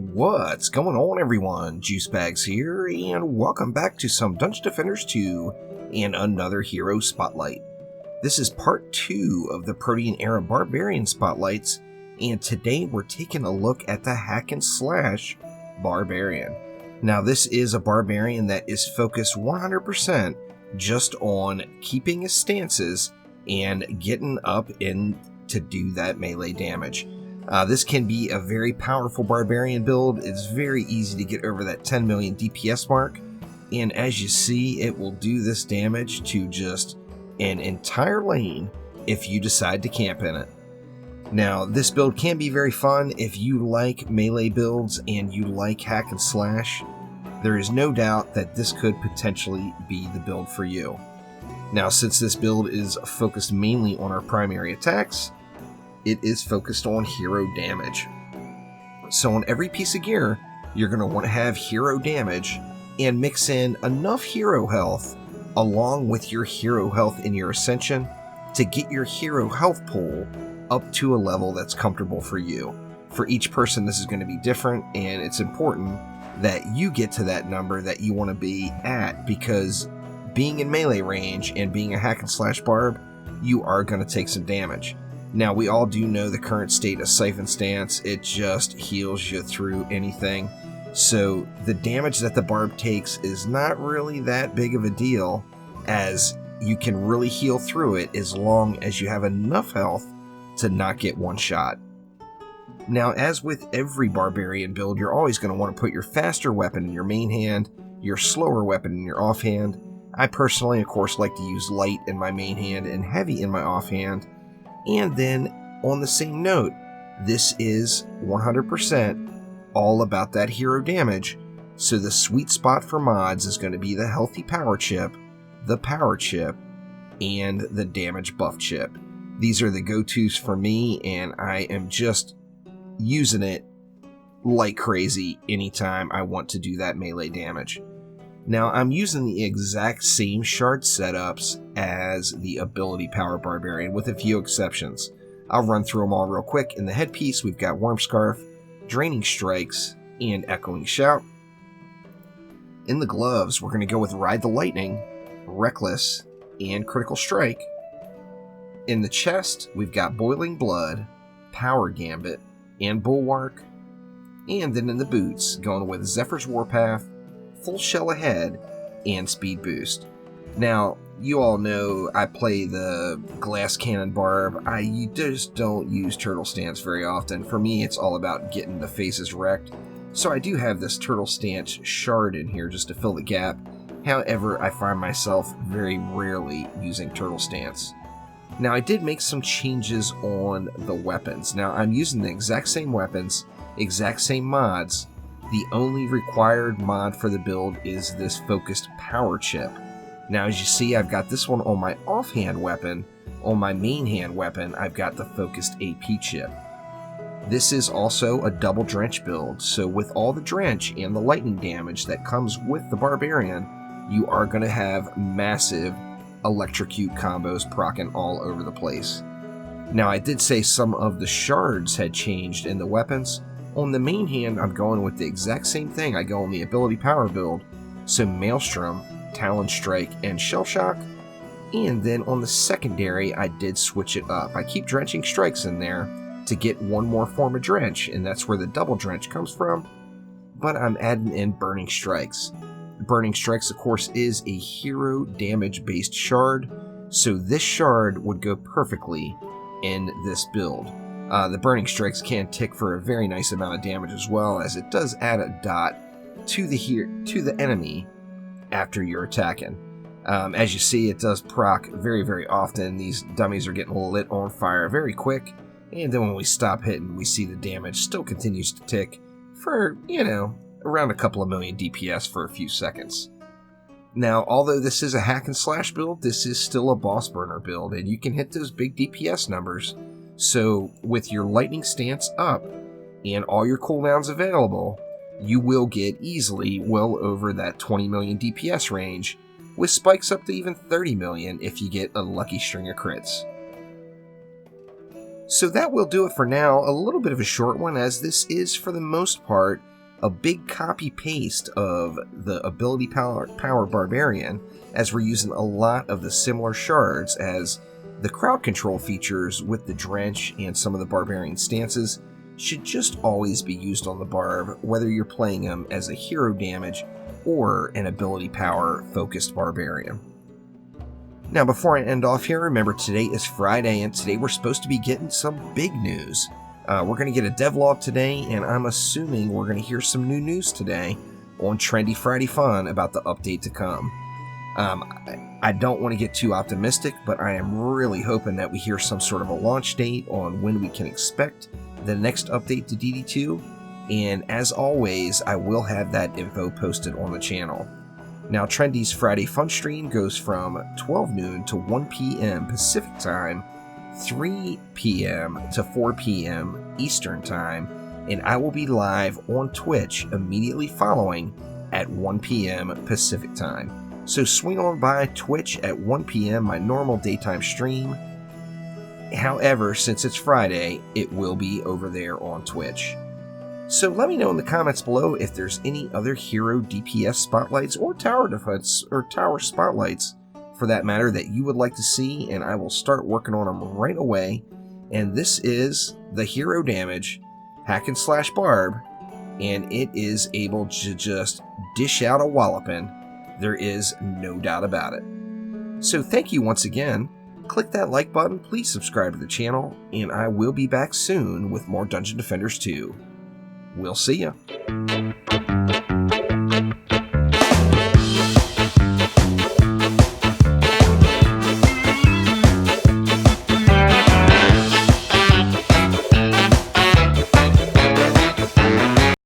What's going on, everyone? Juicebags here, and welcome back to some Dungeon Defenders 2 and another Hero Spotlight. This is part 2 of the Protean era Barbarian Spotlights, and today we're taking a look at the hack and slash Barbarian. Now, this is a Barbarian that is focused 100% just on keeping his stances and getting up in to do that melee damage. This can be a very powerful Barbarian build. It's very easy to get over that 10 million DPS mark, and as you see, it will do this damage to just an entire lane if you decide to camp in it. Now, this build can be very fun if you like melee builds and you like hack and slash. There is no doubt that this could potentially be the build for you. Now, since this build is focused mainly on our primary attacks, it is focused on hero damage. So on every piece of gear, you're going to want to have hero damage and mix in enough hero health along with your hero health in your ascension to get your hero health pool up to a level that's comfortable for you. For each person, this is going to be different, and it's important that you get to that number that you want to be at, because being in melee range and being a hack and slash barb, you are going to take some damage. Now, we all do know the current state of Siphon Stance. It just heals you through anything. So the damage that the barb takes is not really that big of a deal, as you can really heal through it as long as you have enough health to not get one shot. Now, as with every Barbarian build, you're always going to want to put your faster weapon in your main hand, your slower weapon in your offhand. I personally, of course, like to use light in my main hand and heavy in my offhand. And then, on the same note, this is 100% all about that hero damage, so the sweet spot for mods is going to be the healthy power chip, the power chip, and the damage buff chip. These are the go-tos for me, and I am just using it like crazy anytime I want to do that melee damage. Now, I'm using the exact same shard setups as the ability power Barbarian, with a few exceptions. I'll run through them all real quick. In the headpiece, we've got Worm Scarf, Draining Strikes, and Echoing Shout. In the gloves, we're going to go with Ride the Lightning, Reckless, and Critical Strike. In the chest, we've got Boiling Blood, Power Gambit, and Bulwark. And then in the boots, going with Zephyr's Warpath, Full Shell Ahead, and Speed Boost. Now, you all know I play the Glass Cannon Barb. I just don't use Turtle Stance very often. For me, it's all about getting the faces wrecked. So I do have this Turtle Stance shard in here just to fill the gap. However, I find myself very rarely using Turtle Stance. Now, I did make some changes on the weapons. Now, I'm using the exact same weapons, exact same mods. The only required mod for the build is this focused power chip. Now, as you see, I've got this one on my offhand weapon. On my main hand weapon, I've got the focused AP chip. This is also a double drench build, so with all the drench and the lightning damage that comes with the Barbarian, you are going to have massive electrocute combos proccing all over the place. Now, I did say some of the shards had changed in the weapons. On the main hand, I'm going with the exact same thing I go on the ability power build, so Maelstrom, Talon Strike, and Shell Shock. And then on the secondary, I did switch it up. I keep Drenching Strikes in there to get one more form of drench, and that's where the double drench comes from, but I'm adding in Burning Strikes. Burning Strikes, of course, is a hero damage based shard, so this shard would go perfectly in this build. The Burning Strikes can tick for a very nice amount of damage as well, as it does add a dot to the enemy after you're attacking. As you see, it does proc very, very often. These dummies are getting lit on fire very quick, and then when we stop hitting, we see the damage still continues to tick for, around a couple of million DPS for a few seconds. Now, although this is a hack and slash build, this is still a boss burner build, and you can hit those big DPS numbers. So, with your lightning stance up and all your cooldowns available, you will get easily well over that 20 million DPS range, with spikes up to even 30 million if you get a lucky string of crits. So that will do it for now. A little bit of a short one, as this is, for the most part, a big copy-paste of the ability power Barbarian, as we're using a lot of the similar shards as the crowd control features with the Drench and some of the Barbarian stances should just always be used on the Barb, whether you're playing him as a hero damage or an ability power focused Barbarian. Now before I end off here, remember today is Friday and today we're supposed to be getting some big news. We're going to get a devlog today, and I'm assuming we're going to hear some new news today on Trendy Friday Fun about the update to come. I don't want to get too optimistic, but I am really hoping that we hear some sort of a launch date on when we can expect the next update to DD2, and as always, I will have that info posted on the channel. Now, Trendy's Friday Fun stream goes from 12 noon to 1 p.m. Pacific Time, 3 p.m. to 4 p.m. Eastern Time, and I will be live on Twitch immediately following at 1 p.m. Pacific Time. So swing on by Twitch at 1 p.m., my normal daytime stream. However, since it's Friday, it will be over there on Twitch. So let me know in the comments below if there's any other hero DPS spotlights or tower defense or tower spotlights for that matter that you would like to see, and I will start working on them right away. And this is the hero damage hack and slash Barb, and it is able to just dish out a walloping. There is no doubt about it. So thank you once again. Click that like button, please subscribe to the channel, and I will be back soon with more Dungeon Defenders 2. We'll see ya.